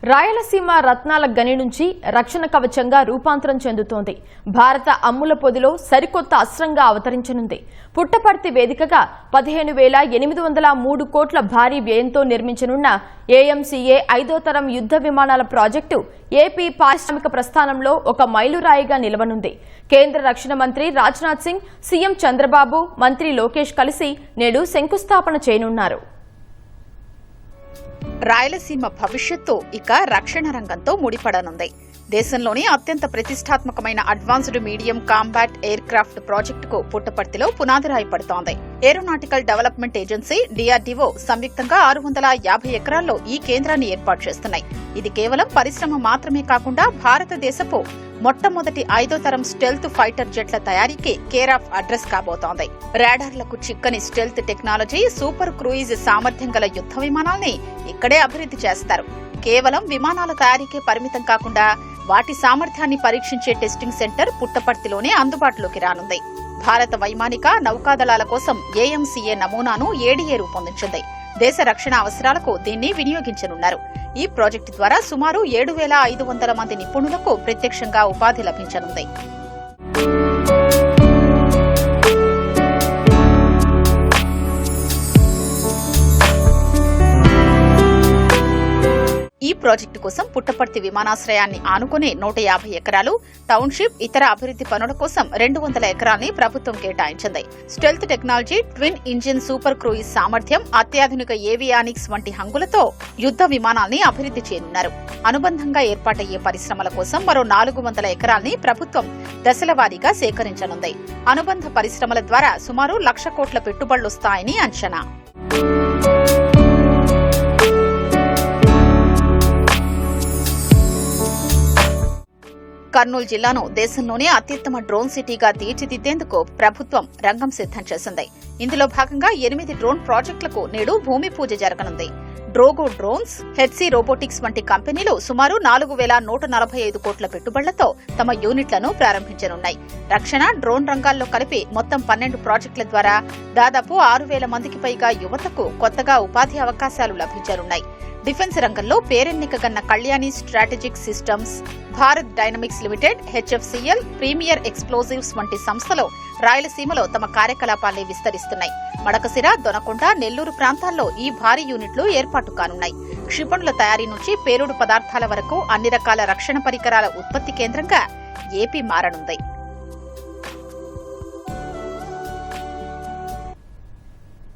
రాయలసీమ రత్నాల గని నుంచి రక్షణ కవచంగా రూపాంతరం చెందుతోంది. భారత అమ్ముల పొదిలో సరికొత్త అస్త్రంగా అవతరించనుంది. పుట్టపర్తి వేదికగా 15,803 కోట్ల భారీ వ్యయంతో నిర్మించనున్న ఏఎంసీఏ 5వ తరం యుద్ధ విమానాల ప్రాజెక్టు ఏపీ పారిశ్రామిక ప్రస్థానంలో ఒక మైలురాయిగా నిలవనుంది. కేంద్ర రక్షణ మంత్రి రాజ్నాథ్ సింగ్, సీఎం చంద్రబాబు, మంత్రి లోకేష్ కలిసి నేడు శంకుస్థాపన చేయనున్నారు. రాయలసీమ భవిష్యత్తు ఇక రక్షణ రంగంతో ముడిపడనుంది. దేశంలోని అత్యంత ప్రతిష్టాత్మకమైన advanced medium combat aircraft ప్రాజెక్టుకు పుట్టపర్తిలో పునాదిరాయి పడుతోంది. ఏరోనాటికల్ డెవలప్మెంట్ ఏజెన్సీ, డీఆర్డీఓ సంయుక్తంగా 650 ఎకరాల్లో ఈ కేంద్రాన్ని ఏర్పాటు చేస్తున్నాయి. ఇది కేవలం పరిశ్రమ మాత్రమే కాకుండా భారతదేశపు మొట్టమొదటి 5వ తరం స్టెల్త్ ఫైటర్ జెట్ల తయారీకి కేర్ ఆఫ్ అడ్రస్ కాబోతోంది. రాడార్లకు చిక్కని స్టెల్త్ టెక్నాలజీ, సూపర్ క్రూయిజ్ సామర్థ్యం గల యుద్ధ విమానాల్ని ఇక్కడే అభివృద్ధి చేస్తారు. కేవలం విమానాల తయారీకే పరిమితం కాకుండా వాటి సామర్థ్యాన్ని పరీక్షించే టెస్టింగ్ సెంటర్ పుట్టపర్తిలోనే అందుబాటులోకి రానుంది. భారత వైమానిక నౌకాదళాల కోసం ఏఎంసీఏ నమూనాను ఏడీఏ రూపొందించింది. దేశ రక్షణ అవసరాలకు దీన్ని వినియోగించనున్నారు. ఈ ప్రాజెక్టు ద్వారా సుమారు 7,500 మంది నిపుణులకు ప్రత్యక్షంగా ఉపాధి లభించనుంది. ఈ ప్రాజెక్టు కోసం పుట్టపర్తి విమానాశ్రయాన్ని ఆనుకునే 150 ఎకరాలు, టౌన్షిప్, ఇతర అభివృద్ధి పనుల కోసం 200 ఎకరాల్ని ప్రభుత్వం కేటాయించింది. Stealth technology, twin engine super cruise సామర్థ్యం, అత్యాధునిక ఏవియానిక్స్ వంటి హంగులతో యుద్ధ విమానాల్ని అభివృద్ధి చేయనున్నారు. అనుబంధంగా ఏర్పాటయ్యే పరిశ్రమల కోసం మరో 400 ఎకరాల్ని ప్రభుత్వం దశలవారీగా సేకరించనుంది. అనుబంధ పరిశ్రమల ద్వారా సుమారు 1,00,000 కోట్ల పెట్టుబడులొస్తాయని అంచనా. కర్నూలు జిల్లాను దేశంలోనే అత్యుత్తమ డ్రోన్ సిటీగా తీర్చిదిద్దేందుకు ప్రభుత్వం రంగం సిద్ధం చేసింది. ఇందులో భాగంగా 8 డ్రోన్ ప్రాజెక్టులకు నేడు భూమి పూజ జరగనుంది. డ్రోగో డ్రోన్స్, హెచ్సీ రోబోటిక్స్ వంటి కంపెనీలు సుమారు 4,145 కోట్ల పెట్టుబడులతో తమ యూనిట్లను ప్రారంభించనున్నాయి. రక్షణ, డ్రోన్ రంగాల్లో కలిపి మొత్తం 12 ప్రాజెక్టుల ద్వారా దాదాపు 6,000 మందికి పైగా యువతకు కొత్తగా ఉపాధి అవకాశాలు లభించనున్నాయి. డిఫెన్స్ రంగంలో పేరెన్నికగన్న Kalyani strategic systems, Bharat dynamics limited, HFCL, premier explosives వంటి సంస్థలు రాయలసీమలో తమ కార్యకలాపాల్ని విస్తరిస్తున్నాయి. మడకసిర, దొనకొండ, నెల్లూరు ప్రాంతాల్లో ఈ భారీ యూనిట్లు ఏర్పాటు కానున్నాయి. క్షిపణుల తయారీ నుంచి పేలుడు పదార్థాల వరకు అన్ని రకాల రక్షణ పరికరాల ఉత్పత్తి కేంద్రంగా ఏపీ మారనుంది.